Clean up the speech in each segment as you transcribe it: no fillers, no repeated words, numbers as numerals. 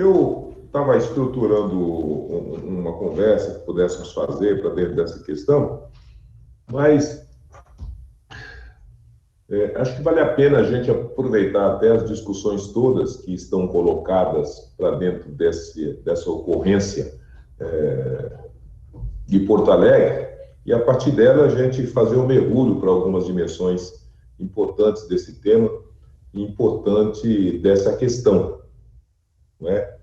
Eu estava estruturando uma conversa que pudéssemos fazer para dentro dessa questão, mas acho que vale a pena a gente aproveitar até as discussões todas que estão colocadas para dentro dessa ocorrência de Porto Alegre, e a partir dela a gente fazer um mergulho para algumas dimensões importantes desse tema, importante dessa questão, não é?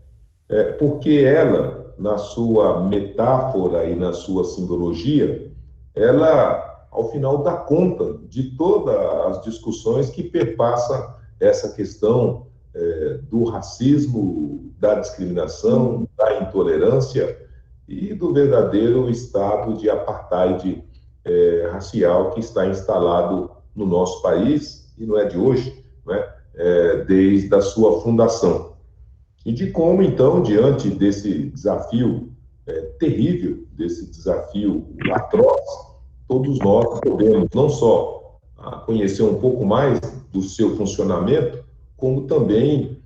Porque ela, na sua metáfora e na sua simbologia, ela, ao final, dá conta de todas as discussões que perpassam essa questão do racismo, da discriminação, da intolerância e do verdadeiro estado de apartheid racial que está instalado no nosso país, e não é de hoje, não é? Desde a sua fundação. E de como, então, diante desse desafio terrível, desse desafio atroz, todos nós podemos não só conhecer um pouco mais do seu funcionamento, como também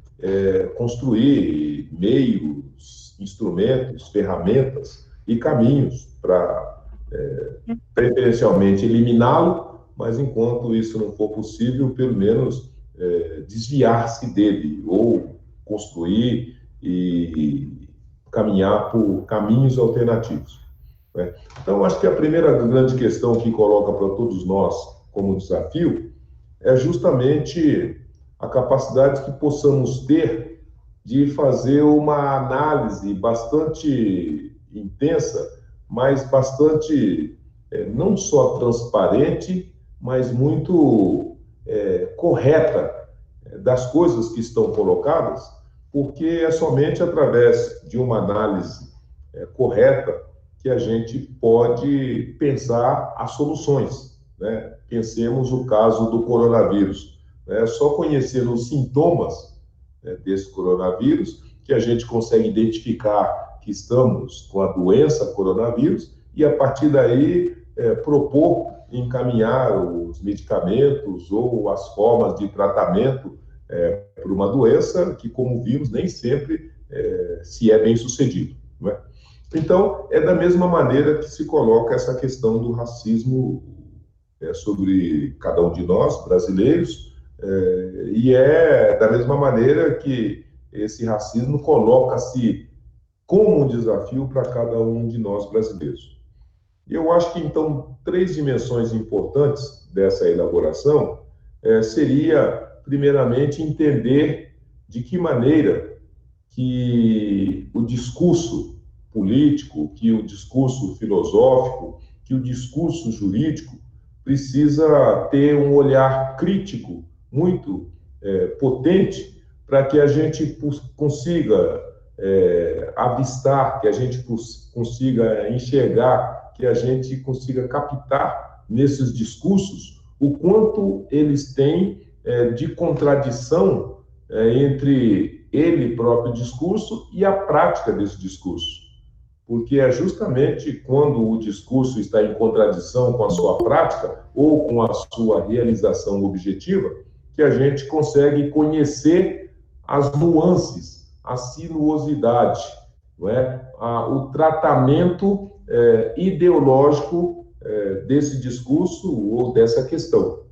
construir meios, instrumentos, ferramentas e caminhos para, preferencialmente, eliminá-lo, mas enquanto isso não for possível, pelo menos desviar-se dele ou construir e caminhar por caminhos alternativos, né? Então, acho que a primeira grande questão que coloca para todos nós como desafio é justamente a capacidade que possamos ter de fazer uma análise bastante intensa, mas bastante não só transparente, mas muito correta das coisas que estão colocadas, porque é somente através de uma análise correta que a gente pode pensar as soluções, né? Pensemos o caso do coronavírus. Só conhecendo os sintomas desse coronavírus que a gente consegue identificar que estamos com a doença coronavírus e, a partir daí, propor encaminhar os medicamentos ou as formas de tratamento para uma doença que, como vimos, nem sempre se é bem sucedido, não é? Então, é da mesma maneira que se coloca essa questão do racismo sobre cada um de nós, brasileiros, e é da mesma maneira que esse racismo coloca-se como um desafio para cada um de nós brasileiros. Eu acho que, então, três dimensões importantes dessa elaboração seria, primeiramente, entender de que maneira que o discurso político, que o discurso filosófico, que o discurso jurídico precisa ter um olhar crítico muito potente para que a gente consiga avistar, que a gente consiga enxergar, que a gente consiga captar nesses discursos o quanto eles têm de contradição entre ele próprio discurso e a prática desse discurso. Porque é justamente quando o discurso está em contradição com a sua prática ou com a sua realização objetiva que a gente consegue conhecer as nuances, a sinuosidade, não é? O tratamento ideológico desse discurso ou dessa questão,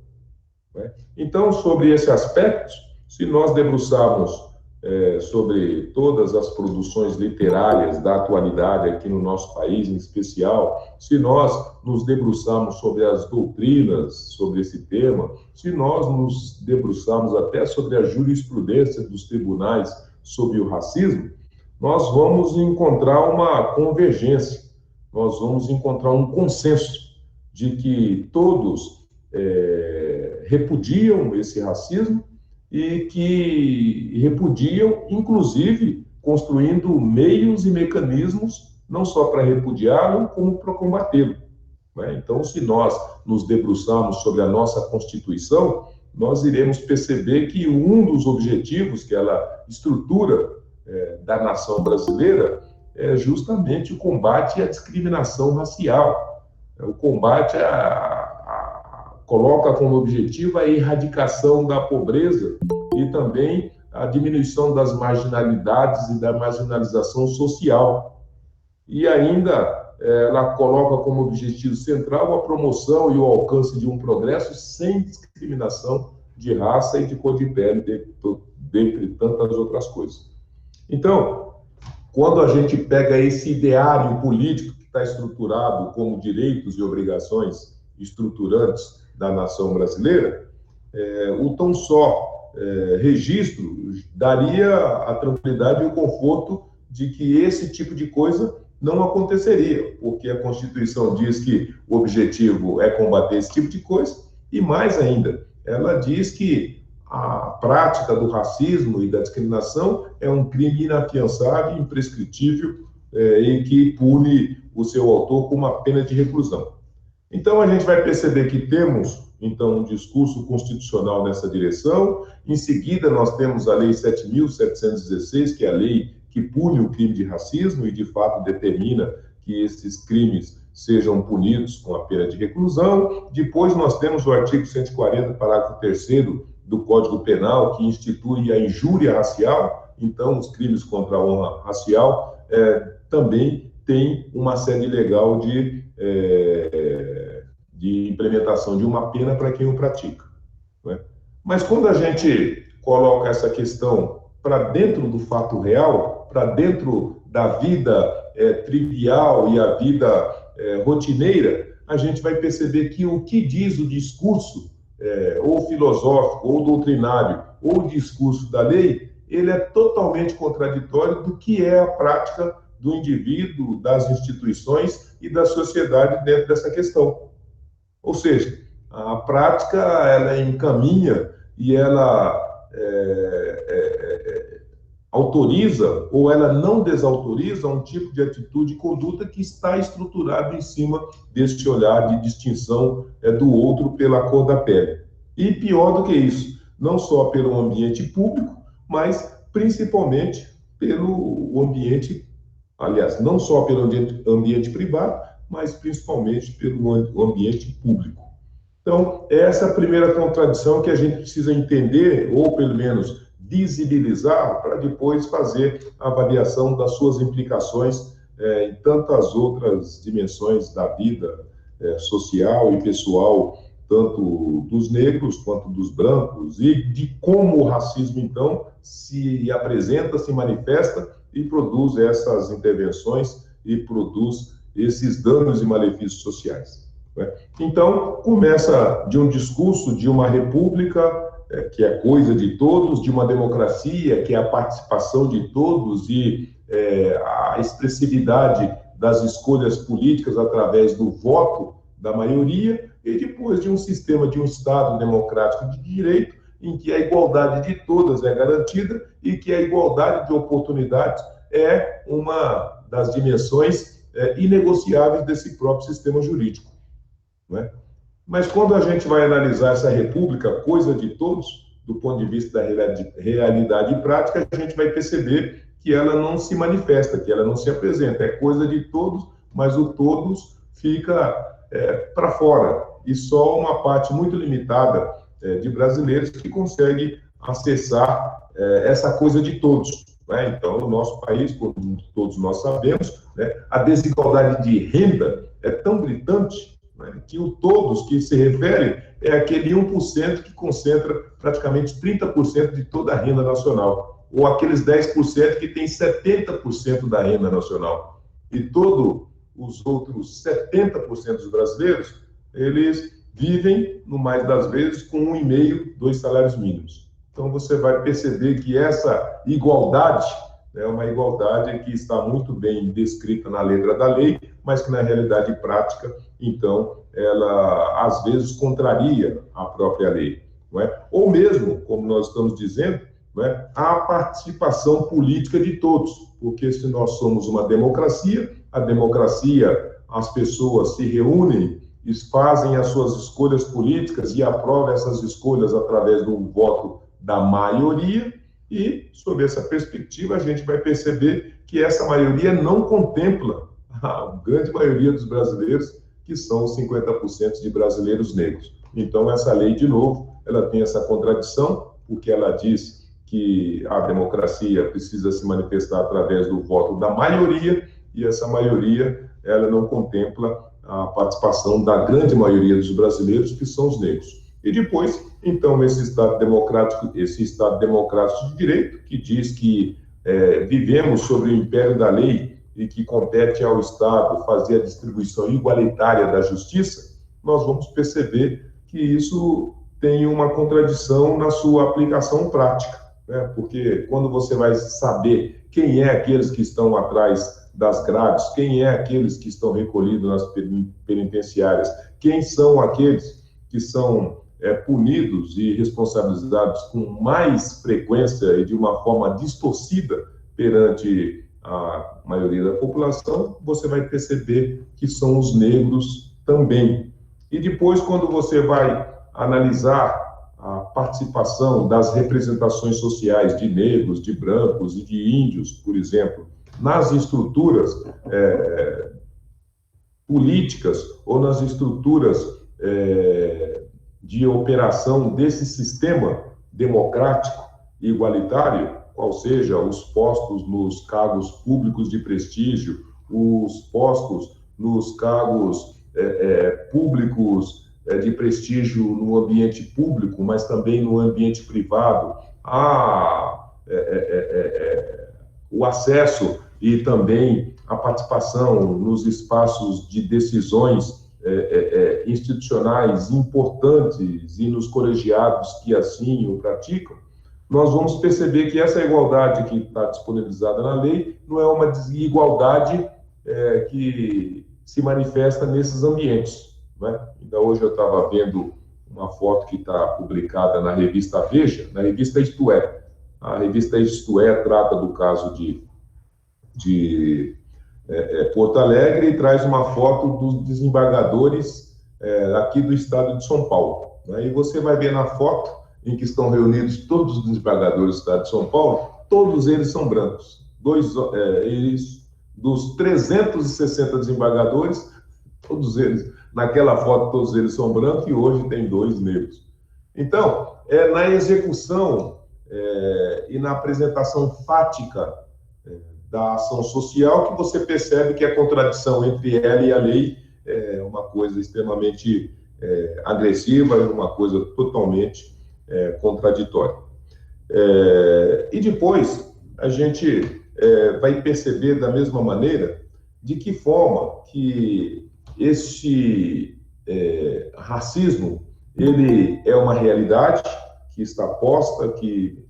não é? Então, sobre esse aspecto, se nós debruçarmos sobre todas as produções literárias da atualidade aqui no nosso país, em especial, se nós nos debruçarmos sobre as doutrinas sobre esse tema, se nós nos debruçarmos até sobre a jurisprudência dos tribunais sobre o racismo, nós vamos encontrar uma convergência, nós vamos encontrar um consenso de que todos repudiam esse racismo e que repudiam, inclusive, construindo meios e mecanismos não só para repudiá-lo, como para combatê-lo, né? Então, se nós nos debruçarmos sobre a nossa Constituição, nós iremos perceber que um dos objetivos que ela estrutura da nação brasileira é justamente o combate à discriminação racial, o combate coloca como objetivo a erradicação da pobreza e também a diminuição das marginalidades e da marginalização social. E ainda ela coloca como objetivo central a promoção e o alcance de um progresso sem discriminação de raça e de cor de pele, dentre tantas outras coisas. Então, quando a gente pega esse ideário político que está estruturado como direitos e obrigações estruturantes da nação brasileira, o tão só registro daria a tranquilidade e o conforto de que esse tipo de coisa não aconteceria, porque a Constituição diz que o objetivo é combater esse tipo de coisa, e mais ainda, ela diz que a prática do racismo e da discriminação é um crime inafiançável, imprescritível, e que pune o seu autor com uma pena de reclusão. Então, a gente vai perceber que temos, então, um discurso constitucional nessa direção. Em seguida, nós temos a Lei 7.716, que é a lei que pune o crime de racismo e, de fato, determina que esses crimes sejam punidos com a pena de reclusão. Depois, nós temos o artigo 140, parágrafo 3º do Código Penal, que institui a injúria racial. Então, os crimes contra a honra racial também têm uma sede legal de implementação de uma pena para quem o pratica, né? Mas quando a gente coloca essa questão para dentro do fato real, para dentro da vida trivial e a vida rotineira, a gente vai perceber que o que diz o discurso, ou filosófico, ou doutrinário, ou o discurso da lei, ele é totalmente contraditório do que é a prática do indivíduo, das instituições e da sociedade dentro dessa questão. Ou seja, a prática, ela encaminha e ela autoriza ou ela não desautoriza um tipo de atitude e conduta que está estruturado em cima desse olhar de distinção do outro pela cor da pele. E pior do que isso, não só pelo ambiente público, mas principalmente pelo ambiente, aliás, não só pelo ambiente privado, mas principalmente pelo ambiente público. Então, essa é a primeira contradição que a gente precisa entender, ou pelo menos visibilizar, para depois fazer a avaliação das suas implicações em tantas outras dimensões da vida social e pessoal, tanto dos negros quanto dos brancos, e de como o racismo, então, se apresenta, se manifesta e produz essas intervenções e produz esses danos e malefícios sociais, né? Então, começa de um discurso de uma república, que é coisa de todos, de uma democracia, que é a participação de todos e a expressividade das escolhas políticas através do voto da maioria, e depois de um sistema, de um Estado democrático de direito, em que a igualdade de todas é garantida e que a igualdade de oportunidades é uma das dimensões inegociáveis desse próprio sistema jurídico, não é? Mas quando a gente vai analisar essa república, coisa de todos, do ponto de vista da realidade prática, a gente vai perceber que ela não se manifesta, que ela não se apresenta. É coisa de todos, mas o todos fica para fora. E só uma parte muito limitada de brasileiros que consegue acessar essa coisa de todos, né? Então, no nosso país, como todos nós sabemos, né, a desigualdade de renda é tão gritante, né, que o todos que se refere é aquele 1% que concentra praticamente 30% de toda a renda nacional, ou aqueles 10% que tem 70% da renda nacional. E todos os outros 70% dos brasileiros, eles vivem, no mais das vezes, com 1,5, 2 salários mínimos. Então, você vai perceber que essa igualdade é uma igualdade que está muito bem descrita na letra da lei, mas que, na realidade prática, então, ela, às vezes, contraria a própria lei, não é? Ou mesmo, como nós estamos dizendo, não é, a participação política de todos, porque se nós somos uma democracia, a democracia, as pessoas se reúnem, fazem as suas escolhas políticas e aprovam essas escolhas através do voto da maioria, e, sob essa perspectiva, a gente vai perceber que essa maioria não contempla a grande maioria dos brasileiros, que são os 50% de brasileiros negros. Então, essa lei, de novo, ela tem essa contradição, porque ela diz que a democracia precisa se manifestar através do voto da maioria, e essa maioria, ela não contempla a participação da grande maioria dos brasileiros, que são os negros. E depois, então, esse Estado democrático de direito, que diz que vivemos sobre o império da lei e que compete ao Estado fazer a distribuição igualitária da justiça, nós vamos perceber que isso tem uma contradição na sua aplicação prática, né? Porque quando você vai saber quem é aqueles que estão atrás das grades, quem é aqueles que estão recolhidos nas penitenciárias, quem são aqueles que são punidos e responsabilizados com mais frequência e de uma forma distorcida perante a maioria da população, você vai perceber que são os negros também. E depois, quando você vai analisar a participação das representações sociais de negros, de brancos e de índios, por exemplo, nas estruturas políticas ou nas estruturas de operação desse sistema democrático e igualitário, qual seja os postos nos cargos públicos de prestígio, os postos nos cargos públicos de prestígio no ambiente público, mas também no ambiente privado, o acesso e também a participação nos espaços de decisões institucionais importantes e nos colegiados que assim o praticam, nós vamos perceber que essa igualdade que está disponibilizada na lei não é uma desigualdade que se manifesta nesses ambientes, né? Então, hoje eu estava vendo uma foto que está publicada na revista Veja, na revista Isto É. A revista Isto É trata do caso de Porto Alegre e traz uma foto dos desembargadores aqui do estado de São Paulo. Aí você vai ver na foto em que estão reunidos todos os desembargadores do estado de São Paulo, todos eles são brancos. Dos 360 desembargadores, todos eles, naquela foto, todos eles são brancos e hoje tem 2 negros. Então, na execução e na apresentação fática da ação social que você percebe que a contradição entre ela e a lei é uma coisa extremamente agressiva e uma coisa totalmente contraditória. E depois a gente vai perceber da mesma maneira de que forma que esse racismo ele é uma realidade que está posta, que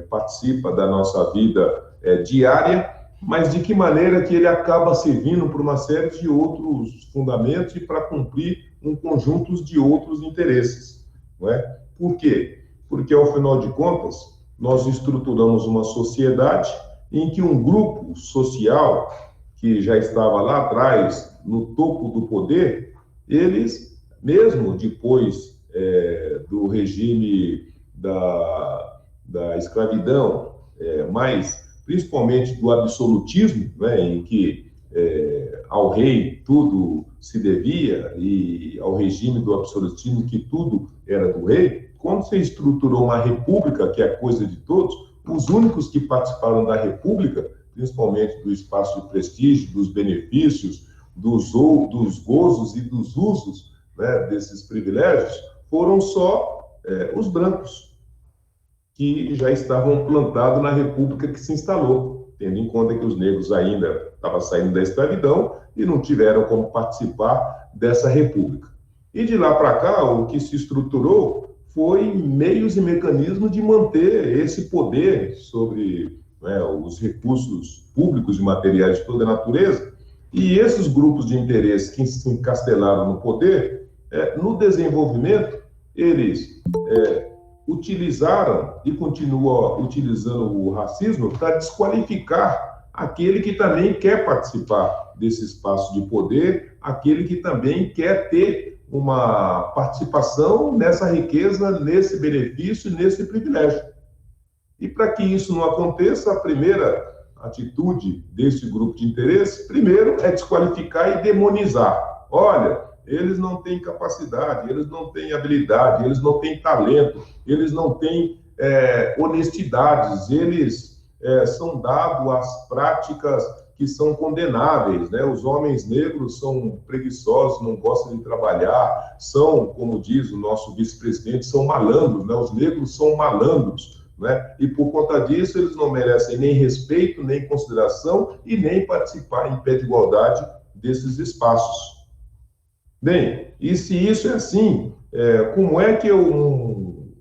participa da nossa vida diária, mas de que maneira que ele acaba servindo para uma série de outros fundamentos e para cumprir um conjunto de outros interesses, não é? Por quê? Porque, ao final de contas, nós estruturamos uma sociedade em que um grupo social que já estava lá atrás, no topo do poder, eles, mesmo depois do regime da escravidão, mas principalmente do absolutismo, né, em que ao rei tudo se devia, e ao regime do absolutismo que tudo era do rei, quando se estruturou uma república, que é coisa de todos, os únicos que participaram da república, principalmente do espaço de prestígio, dos benefícios, dos gozos e dos usos, né, desses privilégios, foram só os brancos, que já estavam plantados na república que se instalou, tendo em conta que os negros ainda estavam saindo da escravidão e não tiveram como participar dessa república. E de lá para cá, o que se estruturou foi meios e mecanismos de manter esse poder sobre os recursos públicos e materiais de toda a natureza, e esses grupos de interesse que se encastelaram no poder, no desenvolvimento, eles utilizaram e continuam utilizando o racismo para desqualificar aquele que também quer participar desse espaço de poder, aquele que também quer ter uma participação nessa riqueza, nesse benefício, nesse privilégio. E para que isso não aconteça, a primeira atitude desse grupo de interesse, primeiro, é desqualificar e demonizar. Olha, eles não têm capacidade, eles não têm habilidade, eles não têm talento, eles não têm honestidades, eles são dados às práticas que são condenáveis, né? Os homens negros são preguiçosos, não gostam de trabalhar, são, como diz o nosso vice-presidente, são malandros, né? Os negros são malandros, né? E por conta disso, eles não merecem nem respeito, nem consideração e nem participar em pé de igualdade desses espaços. Bem, e se isso é assim, como é que eu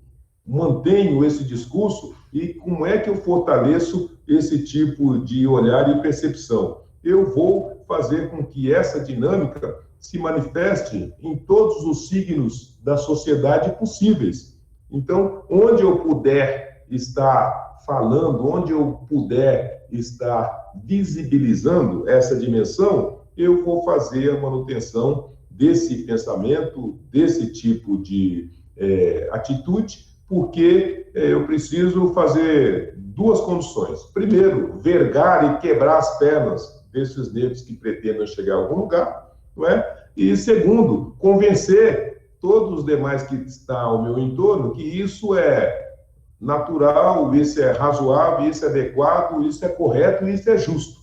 mantenho esse discurso e como é que eu fortaleço esse tipo de olhar e percepção? Eu vou fazer com que essa dinâmica se manifeste em todos os signos da sociedade possíveis. Então, onde eu puder estar falando, onde eu puder estar visibilizando essa dimensão, eu vou fazer a manutenção desse pensamento, desse tipo de atitude, porque eu preciso fazer duas condições. Primeiro, vergar e quebrar as pernas desses negros que pretendem chegar a algum lugar, não é? E segundo, convencer todos os demais que estão ao meu entorno que isso é natural, isso é razoável, isso é adequado, isso é correto, isso é justo,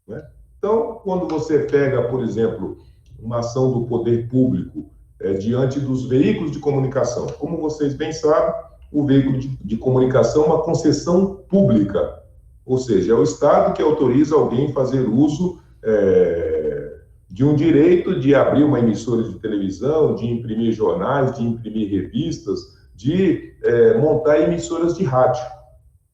não é? Então, quando você pega, por exemplo, uma ação do poder público diante dos veículos de comunicação. Como vocês bem sabem, o veículo de comunicação é uma concessão pública, ou seja, é o Estado que autoriza alguém a fazer uso de um direito de abrir uma emissora de televisão, de imprimir jornais, de imprimir revistas, de montar emissoras de rádio,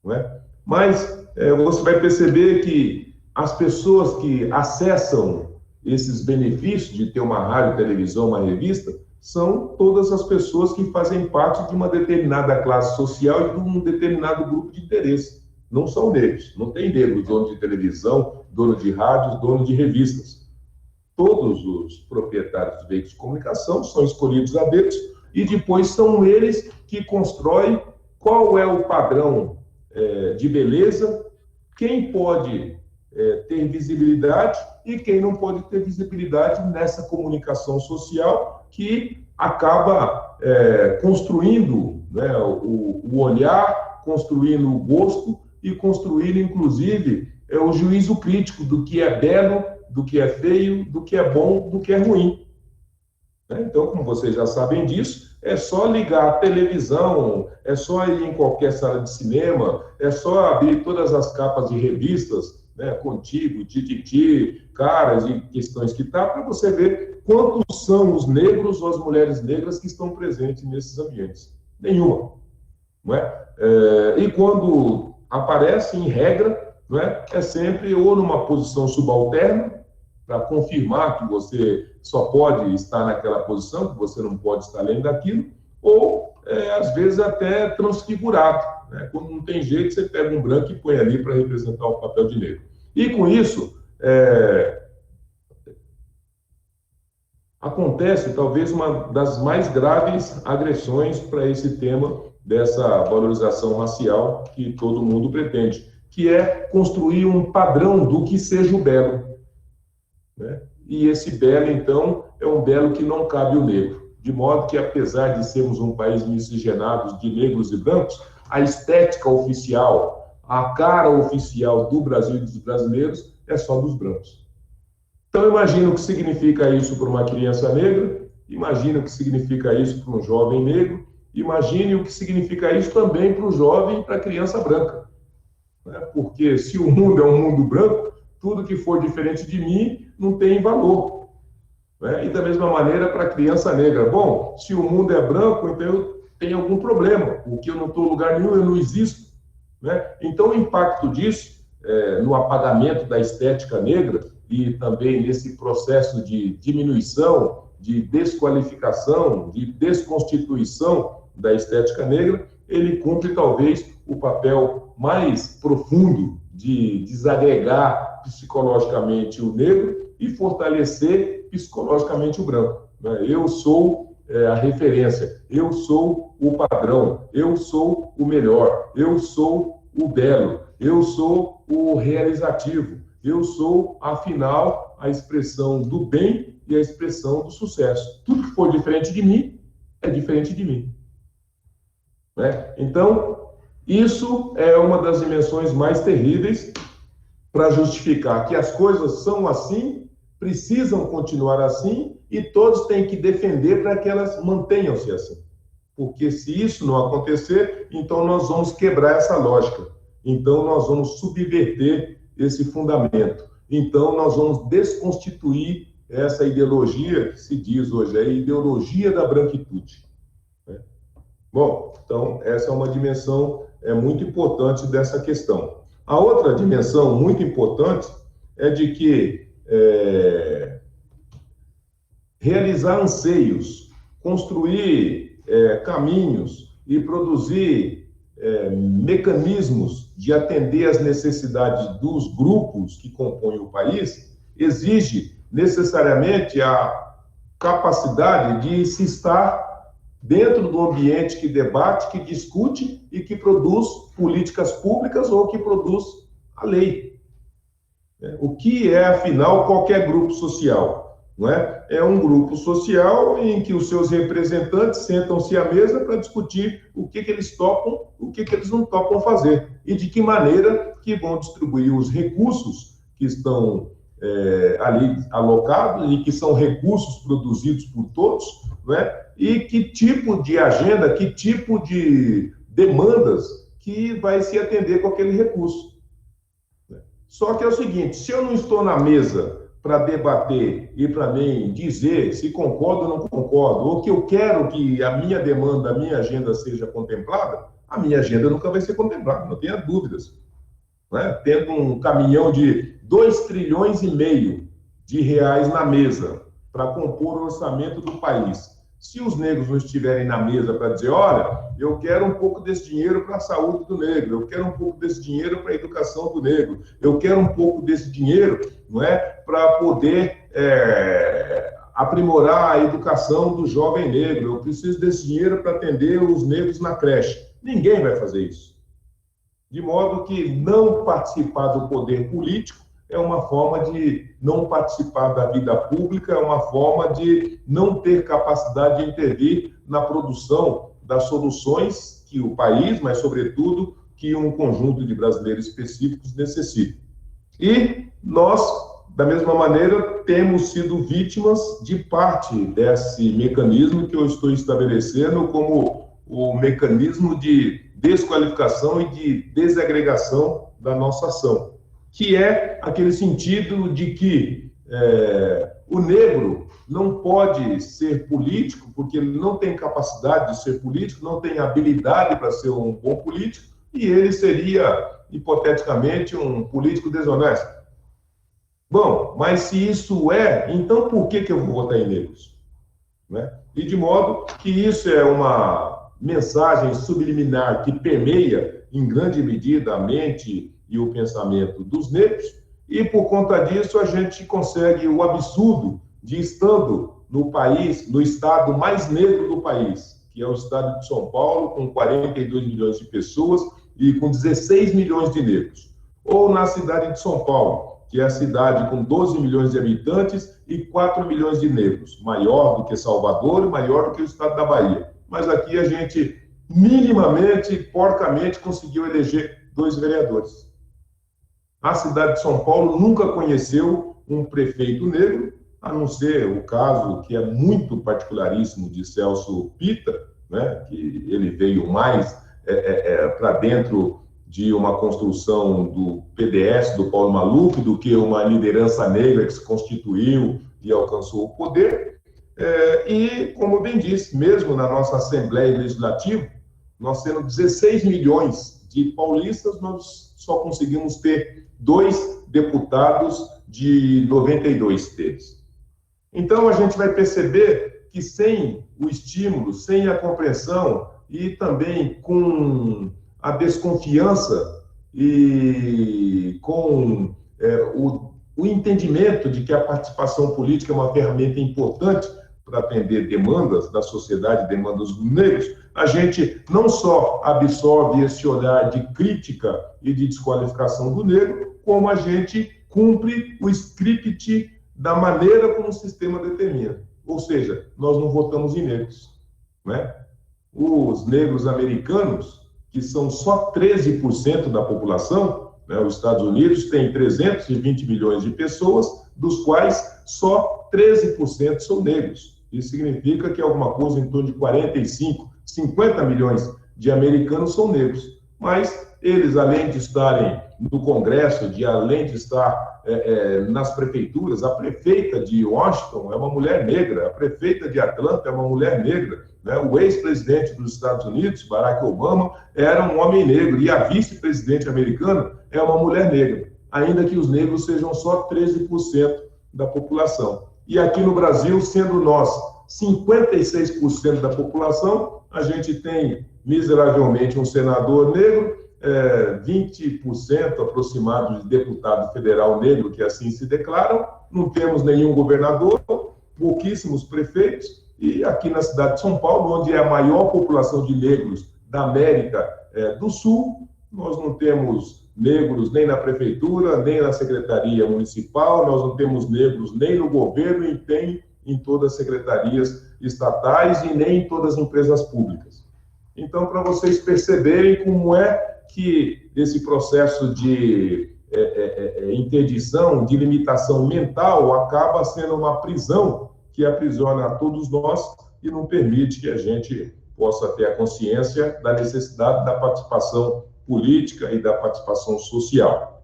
não é? Mas você vai perceber que as pessoas que acessam esses benefícios de ter uma rádio, televisão, uma revista, são todas as pessoas que fazem parte de uma determinada classe social e de um determinado grupo de interesse. Não são negros. Não tem negro dono de televisão, dono de rádios, dono de revistas. Todos os proprietários de veículos de comunicação são escolhidos a dedo e depois são eles que constroem qual é o padrão de beleza, quem pode ter visibilidade e quem não pode ter visibilidade nessa comunicação social que acaba construindo, né, o olhar, construindo o gosto e construindo, inclusive, o juízo crítico do que é belo, do que é feio, do que é bom, do que é ruim. Então, como vocês já sabem disso, é só ligar a televisão, é só ir em qualquer sala de cinema, é só abrir todas as capas de revistas, né, Contigo, Tititi, Caras e questões que tá, para você ver quantos são os negros ou as mulheres negras que estão presentes nesses ambientes. Nenhuma. Não é? E quando aparece, em regra, não é sempre ou numa posição subalterna, para confirmar que você só pode estar naquela posição, que você não pode estar além daquilo, ou, às vezes, até transfigurado. Né? Quando não tem jeito, você pega um branco e põe ali para representar o papel de negro. E, com isso, acontece, talvez, uma das mais graves agressões para esse tema dessa valorização racial que todo mundo pretende, que é construir um padrão do que seja o belo. Né? E esse belo, então, é um belo que não cabe o negro. De modo que, apesar de sermos um país miscigenado de negros e brancos, a estética oficial, a cara oficial do Brasil e dos brasileiros é só dos brancos. Então, imagina o que significa isso para uma criança negra, imagina o que significa isso para um jovem negro, imagine o que significa isso também para o jovem e para a criança branca. Né? Porque se o mundo é um mundo branco, tudo que for diferente de mim não tem valor. Né? E da mesma maneira para a criança negra. Bom, se o mundo é branco, então eu tenho algum problema, porque eu não estou em lugar nenhum, eu não existo. Né? Então, o impacto disso, no apagamento da estética negra e também nesse processo de diminuição, de desqualificação, de desconstituição da estética negra, ele cumpre talvez o papel mais profundo de desagregar psicologicamente o negro e fortalecer psicologicamente o branco. Eu sou a referência, eu sou o padrão, eu sou o melhor, eu sou o belo, eu sou o realizativo, eu sou, afinal, a expressão do bem e a expressão do sucesso. Tudo que for diferente de mim, é diferente de mim. né? Então, isso é uma das dimensões mais terríveis para justificar que as coisas são assim, precisam continuar assim, e todos têm que defender para que elas mantenham-se assim. Porque se isso não acontecer, então nós vamos quebrar essa lógica. Então nós vamos subverter esse fundamento. Então nós vamos desconstituir essa ideologia que se diz hoje, a ideologia da branquitude. Bom, então essa é uma dimensão muito importante dessa questão. A outra dimensão muito importante é de que realizar anseios, construir caminhos e produzir mecanismos de atender às necessidades dos grupos que compõem o país exige necessariamente a capacidade de se estar dentro do ambiente que debate, que discute e que produz políticas públicas ou que produz a lei. O que é, afinal, qualquer grupo social? Não é? É um grupo social em que os seus representantes sentam-se à mesa para discutir o que eles topam, o que eles não topam fazer e de que maneira que vão distribuir os recursos que estão ali alocados e que são recursos produzidos por todos, não é? E que tipo de agenda, que tipo de demandas que vai se atender com aquele recurso. Só que é o seguinte, se eu não estou na mesa para debater e para mim dizer se concordo ou não concordo, ou que eu quero que a minha demanda, a minha agenda seja contemplada, a minha agenda nunca vai ser contemplada, não tenha dúvidas. Né? Tendo um caminhão de 2,5 trilhões de reais na mesa para compor o orçamento do país. Se os negros não estiverem na mesa para dizer, olha, eu quero um pouco desse dinheiro para a saúde do negro, eu quero um pouco desse dinheiro para a educação do negro, eu quero um pouco desse dinheiro, não é, para poder aprimorar a educação do jovem negro, eu preciso desse dinheiro para atender os negros na creche. Ninguém vai fazer isso. De modo que não participar do poder político é uma forma de não participar da vida pública, é uma forma de não ter capacidade de intervir na produção das soluções que o país, mas, sobretudo, que um conjunto de brasileiros específicos necessita. E nós, da mesma maneira, temos sido vítimas de parte desse mecanismo que eu estou estabelecendo como o mecanismo de desqualificação e de desagregação da nossa ação, que é aquele sentido de que o negro não pode ser político, porque ele não tem capacidade de ser político, não tem habilidade para ser um bom político, e ele seria, hipoteticamente, um político desonesto. Bom, mas se isso então por que eu vou votar em negros? Né? E de modo que isso é uma mensagem subliminar que permeia, em grande medida, a mente e o pensamento dos negros, e por conta disso a gente consegue o absurdo de, estando no país, no estado mais negro do país, que é o estado de São Paulo, com 42 milhões de pessoas e com 16 milhões de negros, ou na cidade de São Paulo, que é a cidade com 12 milhões de habitantes e 4 milhões de negros, maior do que Salvador e maior do que o estado da Bahia. Mas aqui a gente, minimamente, porcamente, conseguiu eleger 2 vereadores. A cidade de São Paulo nunca conheceu um prefeito negro, a não ser o caso que é muito particularíssimo de Celso Pitta, né, que ele veio mais para dentro de uma construção do PDS, do Paulo Maluf, do que uma liderança negra que se constituiu e alcançou o poder. E, como eu bem disse, mesmo na nossa Assembleia Legislativa, nós tendo 16 milhões de paulistas, nós só conseguimos ter 2 deputados de 92 deles. Então, a gente vai perceber que sem o estímulo, sem a compreensão e também com a desconfiança e com o entendimento de que a participação política é uma ferramenta importante para atender demandas da sociedade, demandas dos negros, a gente não só absorve esse olhar de crítica e de desqualificação do negro, como a gente cumpre o script da maneira como o sistema determina. Ou seja, nós não votamos em negros, né? os negros americanos, que são só 13% da população, né? Os Estados Unidos tem 320 milhões de pessoas, dos quais só 13% são negros. Isso significa que alguma coisa em torno de 45, 50 milhões de americanos são negros. Mas eles, além de estarem no Congresso, além de estar nas prefeituras, a prefeita de Washington é uma mulher negra, a prefeita de Atlanta é uma mulher negra, né? O ex-presidente dos Estados Unidos, Barack Obama, era um homem negro, e a vice-presidente americana é uma mulher negra, ainda que os negros sejam só 13% da população. E aqui no Brasil, sendo nós 56% da população, a gente tem miseravelmente um senador negro, 20% aproximado de deputado federal negro, que assim se declaram, não temos nenhum governador, pouquíssimos prefeitos, e aqui na cidade de São Paulo, onde é a maior população de negros da América do Sul, nós não temos negros nem na prefeitura, nem na secretaria municipal, nós não temos negros nem no governo e tem em todas as secretarias estatais e nem em todas as empresas públicas. Então, para vocês perceberem como é que esse processo de interdição, de limitação mental, acaba sendo uma prisão que aprisiona a todos nós e não permite que a gente possa ter a consciência da necessidade da participação política e da participação social.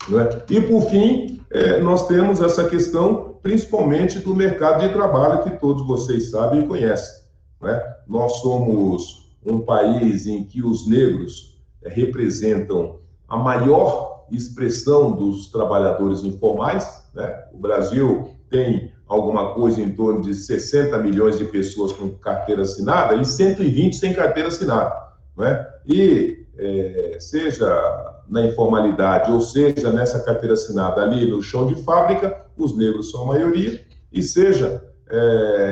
Não é? E, por fim, nós temos essa questão, principalmente do mercado de trabalho, que todos vocês sabem e conhecem. Não é? Nós somos um país em que os negros representam a maior expressão dos trabalhadores informais, né? O Brasil tem alguma coisa em torno de 60 milhões de pessoas com carteira assinada e 120 sem carteira assinada, né? E seja na informalidade ou seja nessa carteira assinada ali no chão de fábrica, os negros são a maioria, e seja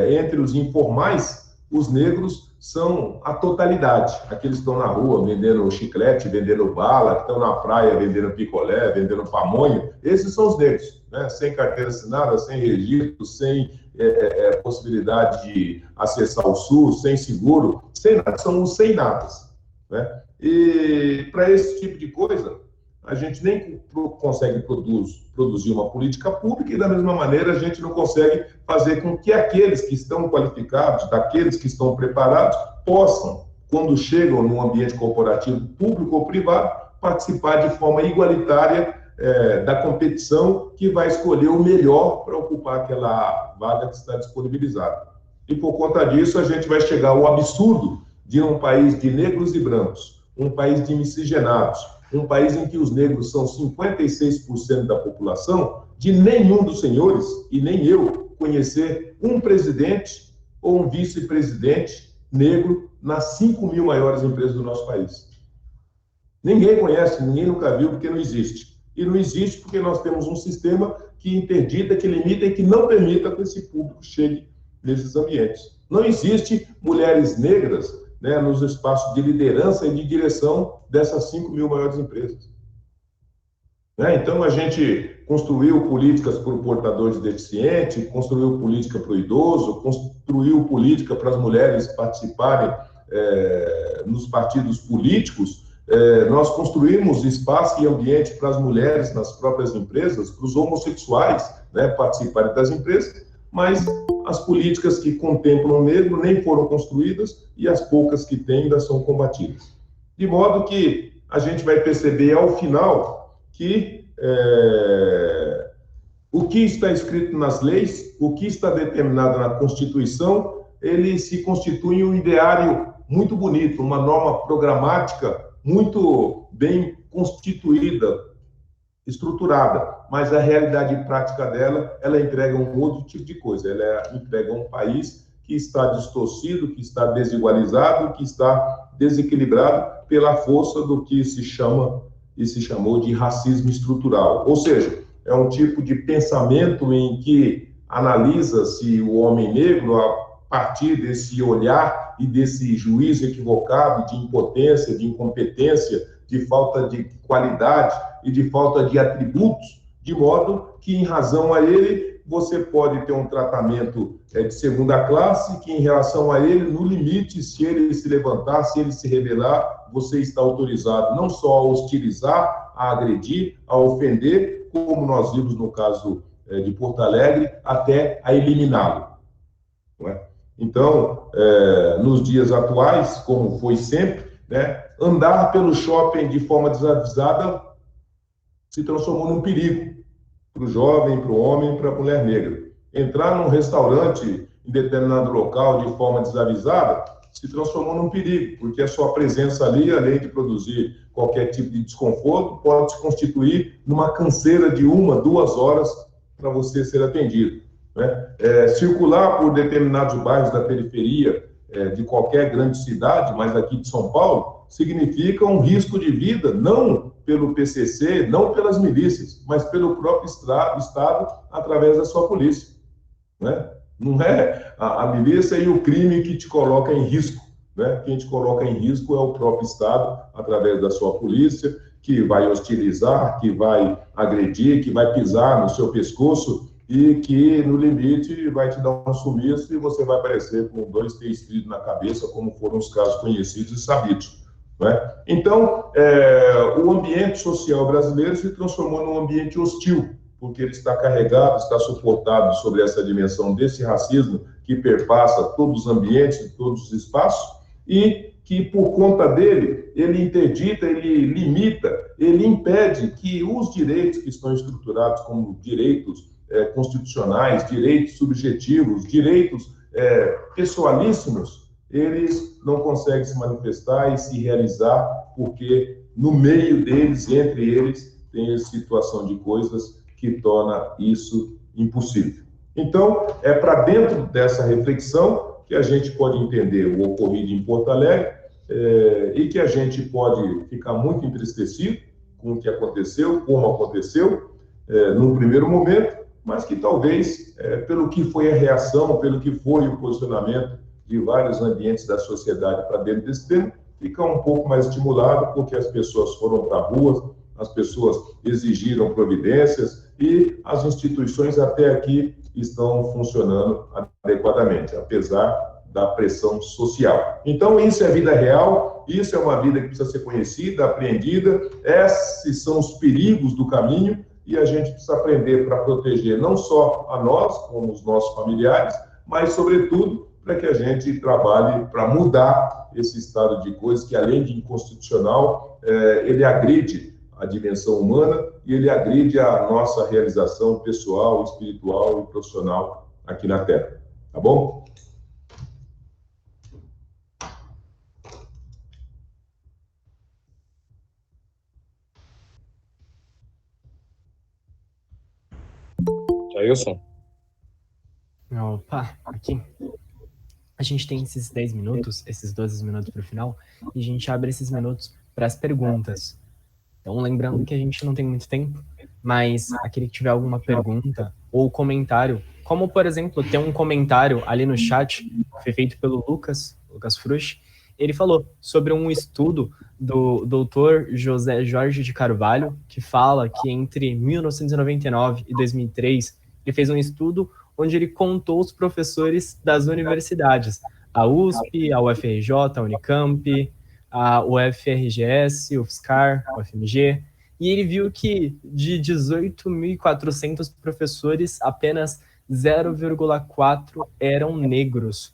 entre os informais, os negros são a totalidade. Aqueles que estão na rua vendendo chiclete, vendendo bala, que estão na praia vendendo picolé, vendendo pamonha, esses são os negros, né? Sem carteira assinada, sem registro, sem possibilidade de acessar o SUS, sem seguro, sem nada, são os sem nada, né? E para esse tipo de coisa, a gente nem consegue produzir uma política pública, e da mesma maneira a gente não consegue fazer com que aqueles que estão qualificados, daqueles que estão preparados, possam, quando chegam no ambiente corporativo público ou privado, participar de forma igualitária da competição que vai escolher o melhor para ocupar aquela vaga que está disponibilizada. E por conta disso a gente vai chegar ao absurdo de um país de negros e brancos, um país de miscigenados, um país em que os negros são 56% da população, de nenhum dos senhores, e nem eu, conhecer um presidente ou um vice-presidente negro nas 5 mil maiores empresas do nosso país. Ninguém conhece, ninguém nunca viu, porque não existe. E não existe porque nós temos um sistema que interdita, que limita e que não permita que esse público chegue nesses ambientes. Não existe mulheres negras, né, nos espaços de liderança e de direção dessas 5 mil maiores empresas. Né? Então, a gente construiu políticas para o portador de deficiente, construiu política para o idoso, construiu política para as mulheres participarem nos partidos políticos. Nós construímos espaço e ambiente para as mulheres nas próprias empresas, para os homossexuais, né, participarem das empresas, mas as políticas que contemplam o negro nem foram construídas e as poucas que têm ainda são combatidas. De modo que a gente vai perceber ao final que o que está escrito nas leis, o que está determinado na Constituição, ele se constitui em um ideário muito bonito, uma norma programática muito bem constituída, estruturada, mas a realidade prática dela, ela entrega um outro tipo de coisa, ela entrega um país que está distorcido, que está desigualizado, que está desequilibrado pela força do que se chama e se chamou de racismo estrutural. Ou seja, é um tipo de pensamento em que analisa-se o homem negro a partir desse olhar e desse juízo equivocado de impotência, de incompetência, de falta de qualidade e de falta de atributos, de modo que, em razão a ele, você pode ter um tratamento de segunda classe, que em relação a ele, no limite, se ele se levantar, se ele se rebelar, você está autorizado não só a hostilizar, a agredir, a ofender, como nós vimos no caso de Porto Alegre, até a eliminá-lo. Não é? Então, nos dias atuais, como foi sempre, né, andar pelo shopping de forma desavisada se transformou num perigo para o jovem, para o homem, para a mulher negra. Entrar num restaurante em determinado local de forma desavisada se transformou num perigo, porque a sua presença ali, além de produzir qualquer tipo de desconforto, pode se constituir numa canseira de 1, 2 horas para você ser atendido. Né? Circular por determinados bairros da periferia de qualquer grande cidade, mas aqui de São Paulo, significa um risco de vida, não pelo PCC, não pelas milícias, mas pelo próprio Estado, através da sua polícia. Né? Não é a milícia e o crime que te coloca em risco. Né? Quem te coloca em risco é o próprio Estado, através da sua polícia, que vai hostilizar, que vai agredir, que vai pisar no seu pescoço e que, no limite, vai te dar um sumiço e você vai aparecer com 2, 3 tiros na cabeça, como foram os casos conhecidos e sabidos. Né? Então, o ambiente social brasileiro se transformou num ambiente hostil, porque ele está carregado, está suportado sobre essa dimensão desse racismo que perpassa todos os ambientes e todos os espaços, e que, por conta dele, ele interdita, ele limita, ele impede que os direitos que estão estruturados como direitos constitucionais, direitos subjetivos, direitos pessoalíssimos, eles não conseguem se manifestar e se realizar, porque no meio deles, entre eles, tem a situação de coisas que torna isso impossível. Então, é para dentro dessa reflexão que a gente pode entender o ocorrido em Porto Alegre e que a gente pode ficar muito entristecido com o que aconteceu, como aconteceu, no primeiro momento, mas que talvez, pelo que foi a reação, pelo que foi o posicionamento de vários ambientes da sociedade para dentro desse tema, fica um pouco mais estimulado, porque as pessoas foram para a rua, as pessoas exigiram providências e as instituições até aqui estão funcionando adequadamente, apesar da pressão social. Então, isso é vida real, isso é uma vida que precisa ser conhecida, apreendida, esses são os perigos do caminho e a gente precisa aprender para proteger não só a nós, como os nossos familiares, mas, sobretudo, para que a gente trabalhe para mudar esse estado de coisas que, além de inconstitucional, ele agride a dimensão humana e ele agride a nossa realização pessoal, espiritual e profissional aqui na Terra. Tá bom? Jailson? Opa, aqui. A gente tem esses 10 minutos, esses 12 minutos para o final, e a gente abre esses minutos para as perguntas. Então, lembrando que a gente não tem muito tempo, mas aquele que tiver alguma pergunta ou comentário, como, por exemplo, tem um comentário ali no chat, que foi feito pelo Lucas Frusch, ele falou sobre um estudo do doutor José Jorge de Carvalho, que fala que entre 1999 e 2003, ele fez um estudo onde ele contou os professores das universidades, a USP, a UFRJ, a Unicamp, a UFRGS, o UFSCar, o UFMG, e ele viu que de 18.400 professores, apenas 0,4 eram negros.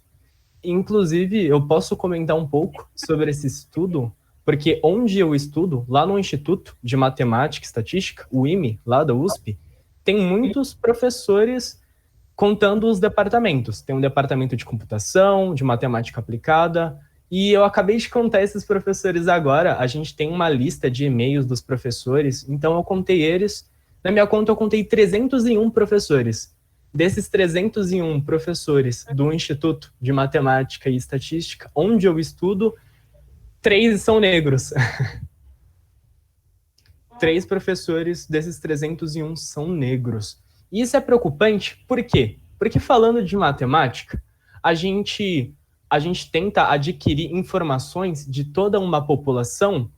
Inclusive, eu posso comentar um pouco sobre esse estudo, porque onde eu estudo, lá no Instituto de Matemática e Estatística, o IME, lá da USP, tem muitos professores contando os departamentos. Tem um departamento de computação, de matemática aplicada, e eu acabei de contar esses professores agora. A gente tem uma lista de e-mails dos professores, então eu contei eles. Na minha conta eu contei 301 professores. Desses 301 professores do Instituto de Matemática e Estatística, onde eu estudo, 3 são negros. 3 professores desses 301 são negros. E isso é preocupante, por quê? Porque falando de matemática, a gente tenta adquirir informações de toda uma população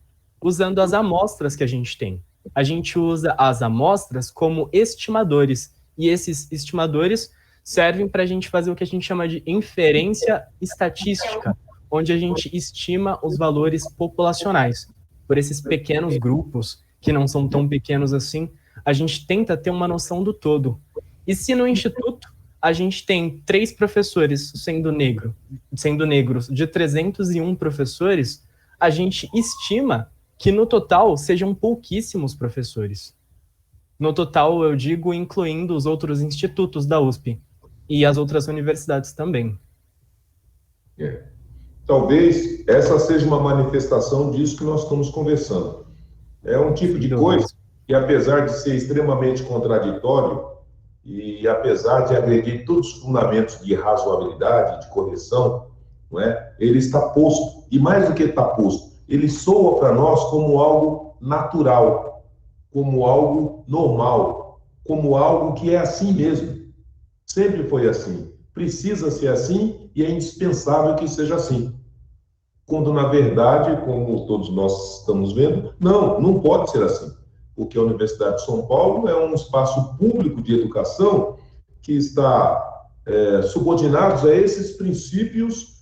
usando as amostras que a gente tem. A gente usa as amostras como estimadores. E esses estimadores servem para a gente fazer o que a gente chama de inferência estatística, onde a gente estima os valores populacionais. Por esses pequenos grupos, que não são tão pequenos assim, a gente tenta ter uma noção do todo. E se no Instituto a gente tem 3 professores sendo negros de 301 professores, a gente estima que no total sejam pouquíssimos professores. No total, eu digo, incluindo os outros institutos da USP e as outras universidades também. Talvez essa seja uma manifestação disso que nós estamos conversando. É um tipo de coisa que, apesar de ser extremamente contraditório e apesar de agredir todos os fundamentos de razoabilidade, de correção, não é? Ele está posto, e mais do que está posto, ele soa para nós como algo natural, como algo normal, como algo que é assim mesmo. Sempre foi assim. Precisa ser assim e é indispensável que seja assim. Quando, na verdade, como todos nós estamos vendo, não pode ser assim. Porque a Universidade de São Paulo é um espaço público de educação que está subordinado a esses princípios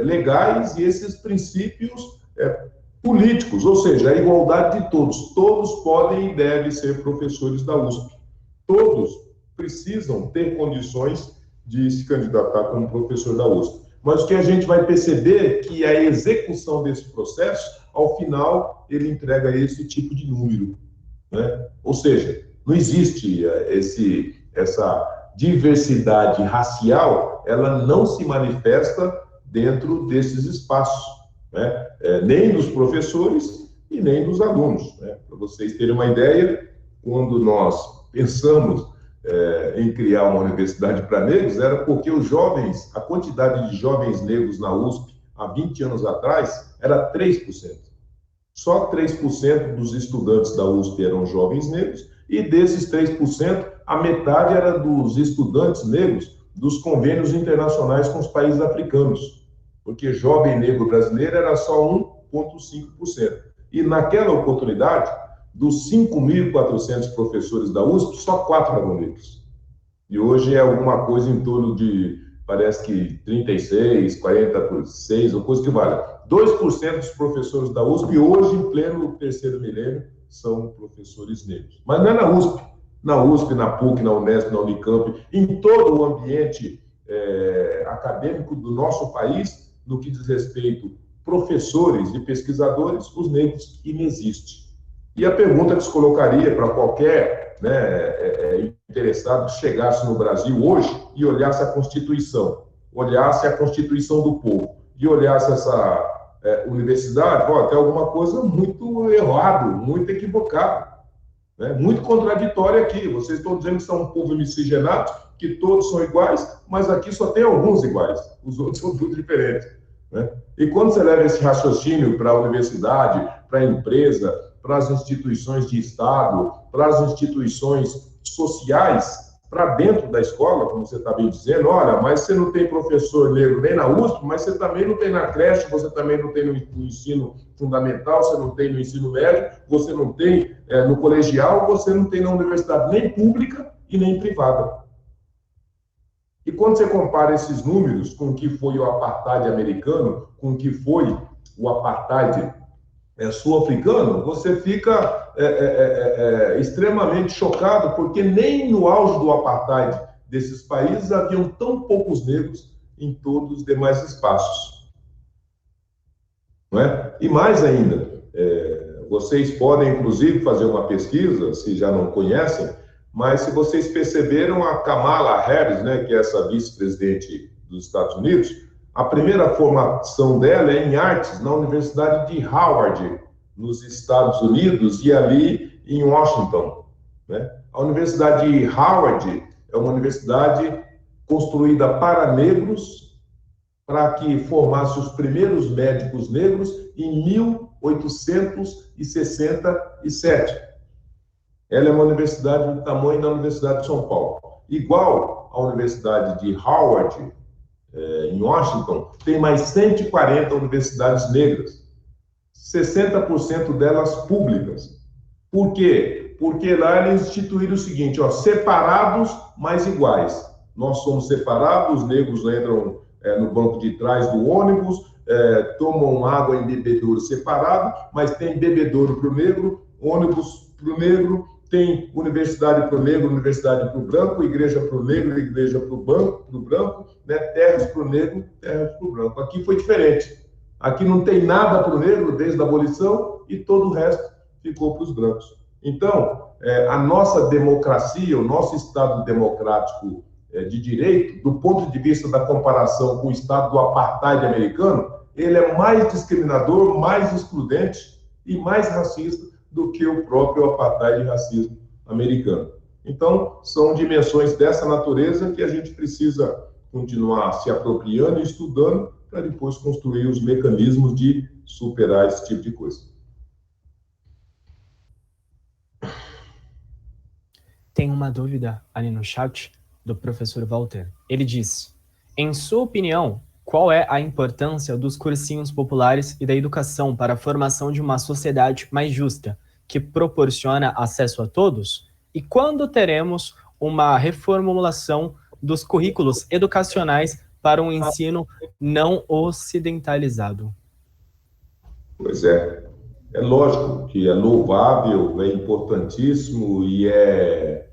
legais e esses princípios políticos, ou seja, a igualdade de todos. Todos podem e devem ser professores da USP. Todos precisam ter condições de se candidatar como professor da USP. Mas o que a gente vai perceber é que a execução desse processo, ao final, ele entrega esse tipo de número, né? Ou seja, não existe essa diversidade racial, ela não se manifesta dentro desses espaços, né? Nem dos professores e nem dos alunos, né? Para vocês terem uma ideia, quando nós pensamos em criar uma universidade para negros, era porque a quantidade de jovens negros na USP, há 20 anos atrás, era 3%. Só 3% dos estudantes da USP eram jovens negros, e desses 3%, a metade era dos estudantes negros dos convênios internacionais com os países africanos, porque jovem negro brasileiro era só 1,5%. E naquela oportunidade, dos 5.400 professores da USP, só 4 eram negros. E hoje é alguma coisa em torno de, parece que 36, 46, ou coisa que vale. 2% dos professores da USP, hoje, em pleno terceiro milênio, são professores negros. Mas não é na USP. Na USP, na PUC, na Unesp, na Unicamp, em todo o ambiente acadêmico do nosso país, no que diz respeito a professores e pesquisadores, os negros inexistem. E a pergunta que se colocaria para qualquer interessado que chegasse no Brasil hoje e olhasse a Constituição, olhasse a Constituição do povo e olhasse essa universidade, tem alguma coisa muito errado, muito equivocado, né? Muito contraditório aqui. Vocês estão dizendo que são um povo miscigenado, que todos são iguais, mas aqui só tem alguns iguais, os outros são tudo diferentes, né? E quando você leva esse raciocínio para a universidade, para a empresa, para as instituições de Estado, para as instituições sociais, para dentro da escola, como você está bem dizendo, olha, mas você não tem professor negro nem na USP, mas você também não tem na creche, você também não tem no ensino fundamental, você não tem no ensino médio, você não tem no colegial, você não tem na universidade nem pública e nem privada. E quando você compara esses números com o que foi o apartheid americano, com o que foi o apartheid sul-africano, você fica extremamente chocado, porque nem no auge do apartheid desses países haviam tão poucos negros em todos os demais espaços. Não é? E mais ainda, vocês podem, inclusive, fazer uma pesquisa, se já não conhecem, mas se vocês perceberam, a Kamala Harris, né, que é essa vice-presidente dos Estados Unidos, a primeira formação dela é em artes, na Universidade de Howard, nos Estados Unidos, e ali em Washington, né? A Universidade de Howard é uma universidade construída para negros, para que formasse os primeiros médicos negros em 1867. Ela é uma universidade do tamanho da Universidade de São Paulo. Igual à Universidade de Howard, em Washington, tem mais 140 universidades negras, 60% delas públicas. Por quê? Porque lá eles instituíram o seguinte, ó, separados, mas iguais. Nós somos separados, os negros entram no banco de trás do ônibus, tomam água em bebedouro separado, mas tem bebedouro para o negro, ônibus para o negro, tem universidade para o negro, universidade para o branco, igreja para o negro, igreja para o branco, né? Terras para o negro, terras para o branco. Aqui foi diferente. Aqui não tem nada para o negro desde a abolição e todo o resto ficou para os brancos. Então, a nossa democracia, o nosso Estado democrático de direito, do ponto de vista da comparação com o Estado do apartheid americano, ele é mais discriminador, mais excludente e mais racista do que o próprio apartheid e racismo americano. Então, são dimensões dessa natureza que a gente precisa continuar se apropriando e estudando para depois construir os mecanismos de superar esse tipo de coisa. Tem uma dúvida ali no chat do professor Walter. Ele diz, em sua opinião, qual é a importância dos cursinhos populares e da educação para a formação de uma sociedade mais justa, que proporciona acesso a todos? E quando teremos uma reformulação dos currículos educacionais para um ensino não ocidentalizado? Pois é. É lógico que é louvável, é importantíssimo e é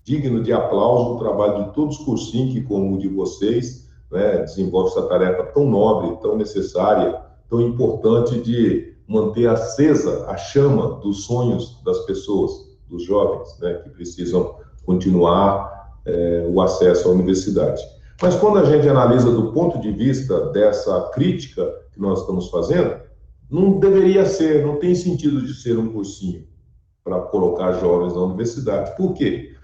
digno de aplauso o trabalho de todos os cursinhos que, como o de vocês, né, desenvolve essa tarefa tão nobre, tão necessária, tão importante de manter acesa a chama dos sonhos das pessoas, dos jovens, né, que precisam continuar o acesso à universidade. Mas quando a gente analisa do ponto de vista dessa crítica que nós estamos fazendo, não deveria ser, não tem sentido de ser um cursinho para colocar jovens na universidade. Por quê?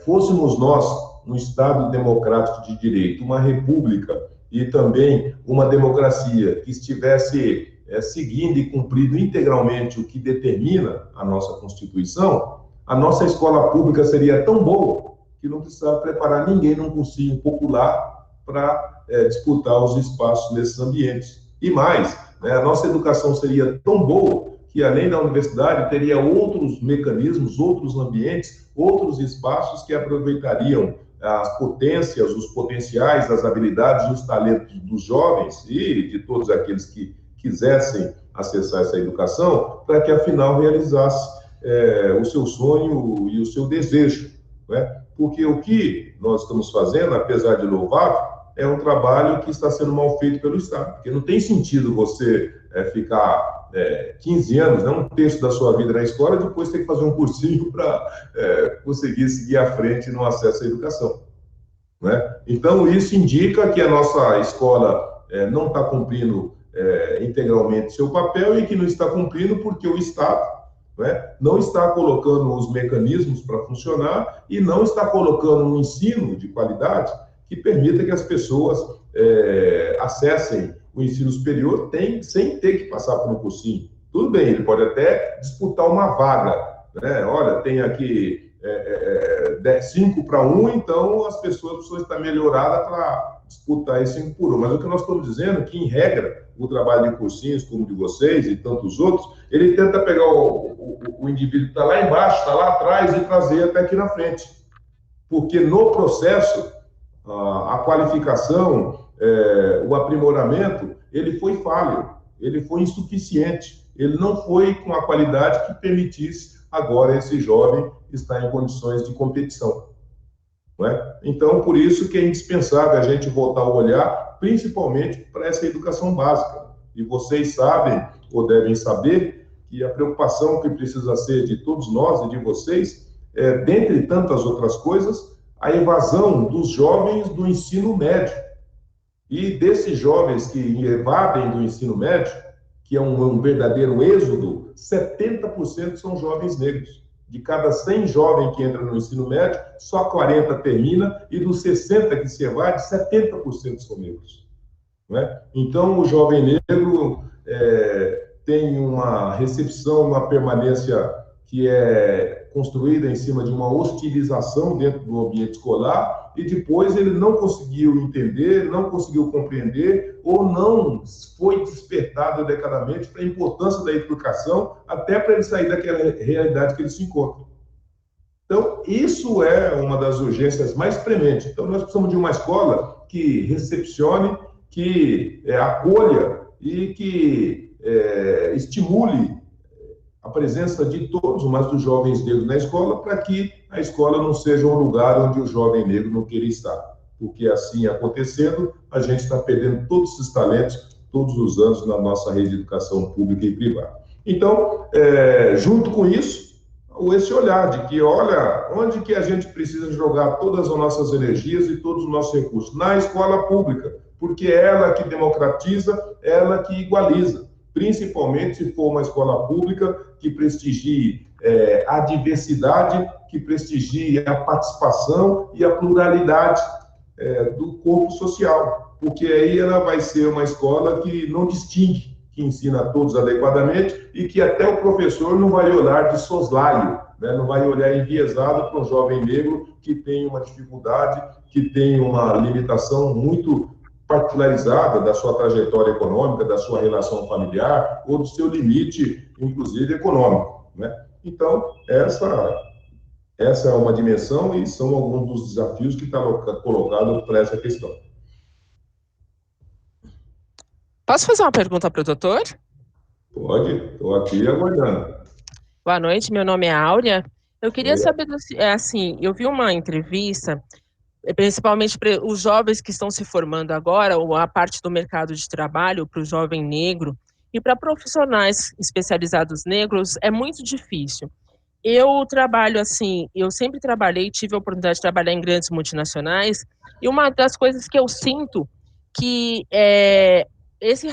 Fôssemos nós um Estado democrático de direito, uma república e também uma democracia que estivesse seguindo e cumprindo integralmente o que determina a nossa Constituição, a nossa escola pública seria tão boa que não precisava preparar ninguém num cursinho popular para disputar os espaços nesses ambientes. E mais, né, a nossa educação seria tão boa que, além da universidade, teria outros mecanismos, outros ambientes, outros espaços que aproveitariam as potências, os potenciais, as habilidades e os talentos dos jovens e de todos aqueles que quisessem acessar essa educação, para que, afinal, realizasse o seu sonho e o seu desejo, né? Porque o que nós estamos fazendo, apesar de louvável, é um trabalho que está sendo mal feito pelo Estado, porque não tem sentido você ficar 15 anos, né, um terço da sua vida na escola, e depois ter que fazer um cursinho para conseguir seguir à frente no acesso à educação, né? Então, isso indica que a nossa escola não está cumprindo integralmente seu papel e que não está cumprindo porque o Estado, né, não está colocando os mecanismos para funcionar e não está colocando um ensino de qualidade que permita que as pessoas acessem o ensino superior sem ter que passar por um cursinho. Tudo bem, ele pode até disputar uma vaga, né? Olha, tem aqui 5 para 1, então as pessoas precisam estar melhoradas para disputar esse 5 por 1. Mas o que nós estamos dizendo é que, em regra, o trabalho de cursinhos, como o de vocês e tantos outros, ele tenta pegar o indivíduo que está lá embaixo, está lá atrás e trazer até aqui na frente. Porque no processo, a qualificação, o aprimoramento, ele foi falho, ele foi insuficiente, ele não foi com a qualidade que permitisse agora esse jovem estar em condições de competição, não é? Então, por isso que é indispensável a gente voltar a olhar, principalmente para essa educação básica. E vocês sabem, ou devem saber, que a preocupação que precisa ser de todos nós e de vocês, dentre tantas outras coisas, a evasão dos jovens do ensino médio. E desses jovens que evadem do ensino médio, que é um verdadeiro êxodo, 70% são jovens negros. De cada 100 jovens que entram no ensino médio, só 40 termina, e dos 60 que se evade, 70% são negros, não é? Então, o jovem negro tem uma recepção, uma permanência que é construída em cima de uma hostilização dentro do ambiente escolar e depois ele não conseguiu entender, não conseguiu compreender ou não foi despertado adequadamente para a importância da educação até para ele sair daquela realidade que ele se encontra. Então, isso é uma das urgências mais prementes. Então, nós precisamos de uma escola que recepcione, que acolha e que estimule a presença de todos, mas dos jovens negros na escola, para que a escola não seja um lugar onde o jovem negro não queira estar. Porque assim acontecendo, a gente está perdendo todos esses talentos todos os anos na nossa rede de educação pública e privada. Então, junto com isso, esse olhar de que, olha, onde que a gente precisa jogar todas as nossas energias e todos os nossos recursos? Na escola pública, porque é ela que democratiza, ela que igualiza, principalmente se for uma escola pública que prestigie a diversidade, que prestigie a participação e a pluralidade do corpo social, porque aí ela vai ser uma escola que não distingue, que ensina a todos adequadamente e que até o professor não vai olhar de soslaio, né? Não vai olhar enviesado para um jovem negro que tem uma dificuldade, que tem uma limitação muito particularizada da sua trajetória econômica, da sua relação familiar ou do seu limite, inclusive, econômico, né? Então, essa é uma dimensão e são alguns dos desafios que está colocado para essa questão. Posso fazer uma pergunta para o doutor? Pode, estou aqui aguardando. Boa noite, meu nome é Áurea. Eu queria saber, assim, eu vi uma entrevista, principalmente para os jovens que estão se formando agora, ou a parte do mercado de trabalho para o jovem negro, e para profissionais especializados negros, é muito difícil. Eu trabalho assim, eu sempre trabalhei, tive a oportunidade de trabalhar em grandes multinacionais, e uma das coisas que eu sinto que esse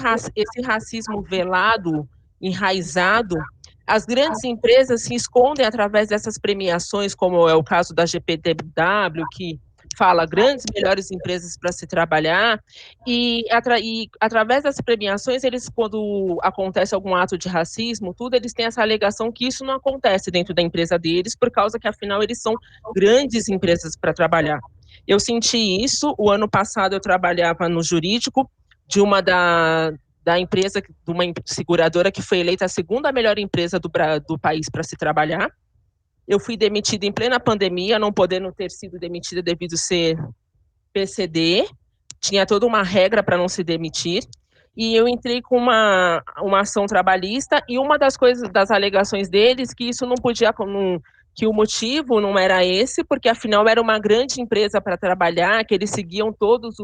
racismo velado, enraizado, as grandes empresas se escondem através dessas premiações, como é o caso da GPTW, que fala grandes, melhores empresas para se trabalhar, e através das premiações, eles, quando acontece algum ato de racismo, tudo, eles têm essa alegação que isso não acontece dentro da empresa deles, por causa que, afinal, eles são grandes empresas para trabalhar. Eu senti isso, o ano passado eu trabalhava no jurídico, de uma da empresa, de uma seguradora que foi eleita a segunda melhor empresa do país para se trabalhar. Eu fui demitida em plena pandemia, não podendo ter sido demitida devido ser PCD, tinha toda uma regra para não se demitir, e eu entrei com uma ação trabalhista, e uma das coisas, das alegações deles, que isso não podia, que o motivo não era esse, porque afinal era uma grande empresa para trabalhar, que eles seguiam todos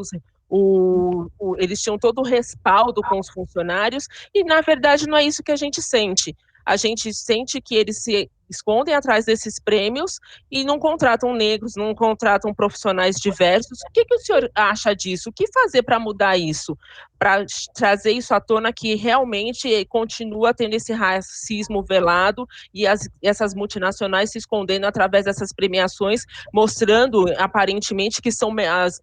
eles tinham todo o respaldo com os funcionários, e na verdade não é isso que a gente sente. A gente sente que eles se escondem atrás desses prêmios e não contratam negros, não contratam profissionais diversos. O que o senhor acha disso? O que fazer para mudar isso? Para trazer isso à tona, que realmente continua tendo esse racismo velado e essas multinacionais se escondendo através dessas premiações, mostrando aparentemente que são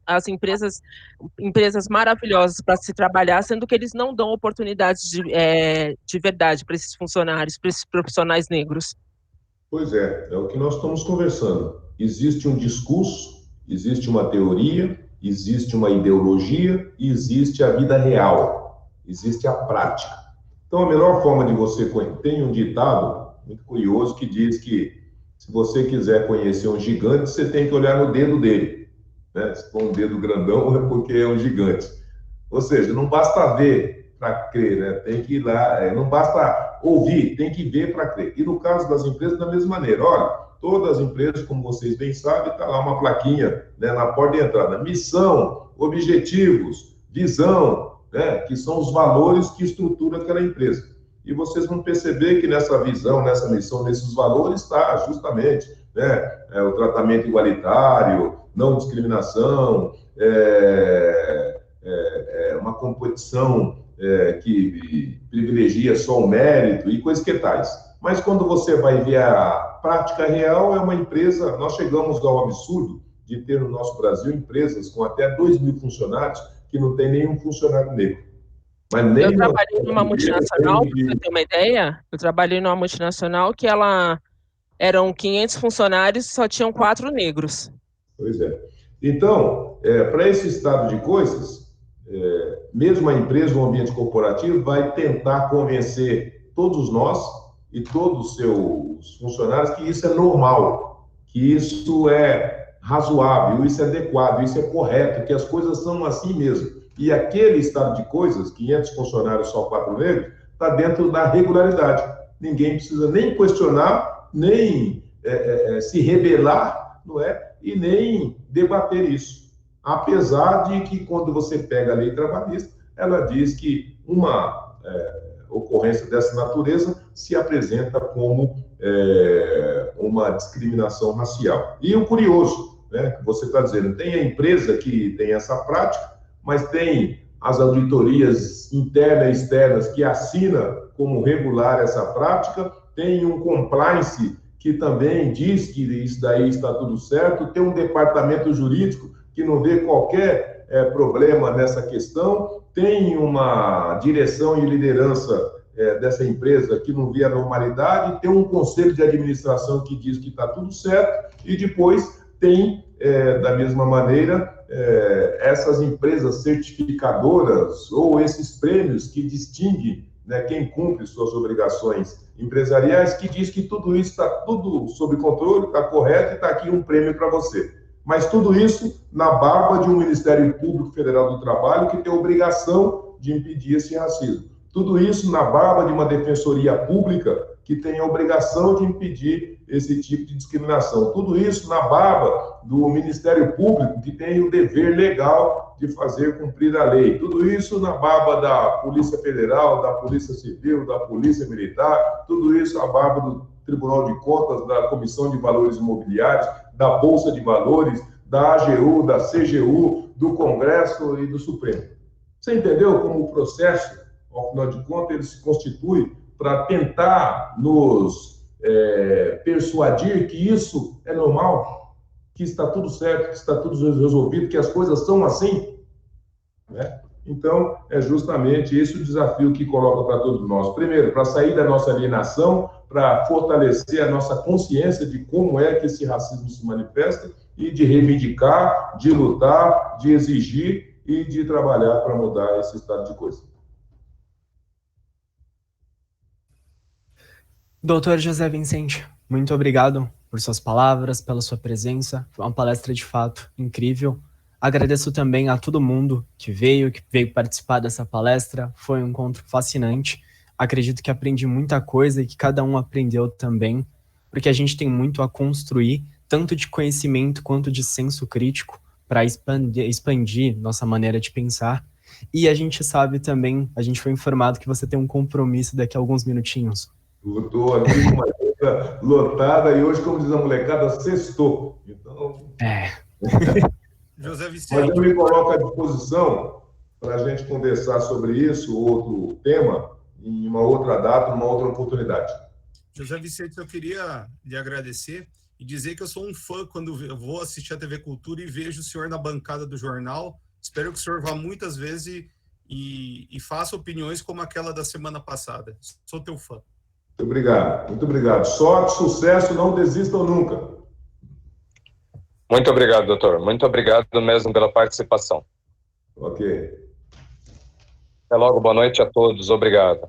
as empresas maravilhosas para se trabalhar, sendo que eles não dão oportunidades de verdade para esses funcionários, para esses profissionais negros. Pois é o que nós estamos conversando. Existe um discurso, existe uma teoria, existe uma ideologia e existe a vida real, existe a prática. Então, a melhor forma de você... Tem um ditado muito curioso que diz que se você quiser conhecer um gigante, você tem que olhar no dedo dele, né? Se for um dedo grandão, é porque é um gigante. Ou seja, não basta ver para crer, né? Tem que ir lá, não basta ouvir, tem que ver para crer. E no caso das empresas, da mesma maneira. Olha, todas as empresas, como vocês bem sabem, está lá uma plaquinha, né, na porta de entrada. Missão, objetivos, visão, né, que são os valores que estruturam aquela empresa. E vocês vão perceber que nessa visão, nessa missão, nesses valores está justamente, né, o tratamento igualitário, não discriminação, uma competição que privilegia só o mérito e coisas que tais. Mas quando você vai ver a prática real, é uma empresa... Nós chegamos ao absurdo de ter no nosso Brasil empresas com até 2.000 funcionários que não tem nenhum funcionário negro. Mas nem eu trabalhei numa multinacional, para você ter uma ideia, eu trabalhei numa multinacional que ela eram 500 funcionários e só tinham 4 negros. Pois é. Então, para esse estado de coisas, mesmo a empresa, o ambiente corporativo, vai tentar convencer todos nós e todos os seus funcionários que isso é normal, que isso é razoável, isso é adequado, isso é correto, que as coisas são assim mesmo. E aquele estado de coisas, 500 funcionários, só 4 negros, está dentro da regularidade. Ninguém precisa nem questionar, nem se rebelar, não é? E nem debater isso. Apesar de que, quando você pega a lei trabalhista, ela diz que uma ocorrência dessa natureza se apresenta como uma discriminação racial. E o curioso, né, que você está dizendo, tem a empresa que tem essa prática, mas tem as auditorias internas e externas que assinam como regular essa prática, tem um compliance que também diz que isso daí está tudo certo, tem um departamento jurídico que não vê qualquer problema nessa questão, tem uma direção e liderança dessa empresa que não vê a normalidade, tem um conselho de administração que diz que está tudo certo, e depois tem, da mesma maneira, essas empresas certificadoras ou esses prêmios que distinguem, né, quem cumpre suas obrigações empresariais, que diz que tudo isso está tudo sob controle, está correto e está aqui um prêmio para você. Mas tudo isso na barba de um Ministério Público Federal do Trabalho que tem obrigação de impedir esse racismo. Tudo isso na barba de uma defensoria pública que tem a obrigação de impedir esse tipo de discriminação. Tudo isso na barba do Ministério Público, que tem o dever legal de fazer cumprir a lei. Tudo isso na barba da Polícia Federal, da Polícia Civil, da Polícia Militar, tudo isso na barba do Tribunal de Contas, da Comissão de Valores Imobiliários, da Bolsa de Valores, da AGU, da CGU, do Congresso e do Supremo. Você entendeu como o processo, ao final de contas, ele se constitui para tentar nos persuadir que isso é normal, que está tudo certo, que está tudo resolvido, que as coisas são assim, né? Então, é justamente esse o desafio que coloca para todos nós. Primeiro, para sair da nossa alienação, para fortalecer a nossa consciência de como é que esse racismo se manifesta e de reivindicar, de lutar, de exigir e de trabalhar para mudar esse estado de coisa. Doutor José Vicente, muito obrigado por suas palavras, pela sua presença. Foi uma palestra de fato incrível. Agradeço também a todo mundo que veio participar dessa palestra. Foi um encontro fascinante. Acredito que aprendi muita coisa e que cada um aprendeu também, porque a gente tem muito a construir, tanto de conhecimento quanto de senso crítico, para expandir nossa maneira de pensar. E a gente sabe também, a gente foi informado que você tem um compromisso daqui a alguns minutinhos. Eu estou aqui com uma agenda lotada e hoje, como diz a molecada, sextou. Então... José Vicente. Mas eu me coloco à disposição para a gente conversar sobre isso, outro tema, em uma outra data, numa outra oportunidade. José Vicente, eu queria lhe agradecer e dizer que eu sou um fã quando eu vou assistir a TV Cultura e vejo o senhor na bancada do jornal. Espero que o senhor vá muitas vezes e faça opiniões como aquela da semana passada. Sou teu fã. Muito obrigado, muito obrigado. Sorte, sucesso, não desistam nunca. Muito obrigado, doutor. Muito obrigado mesmo pela participação. Ok. Até logo, boa noite a todos. Obrigado.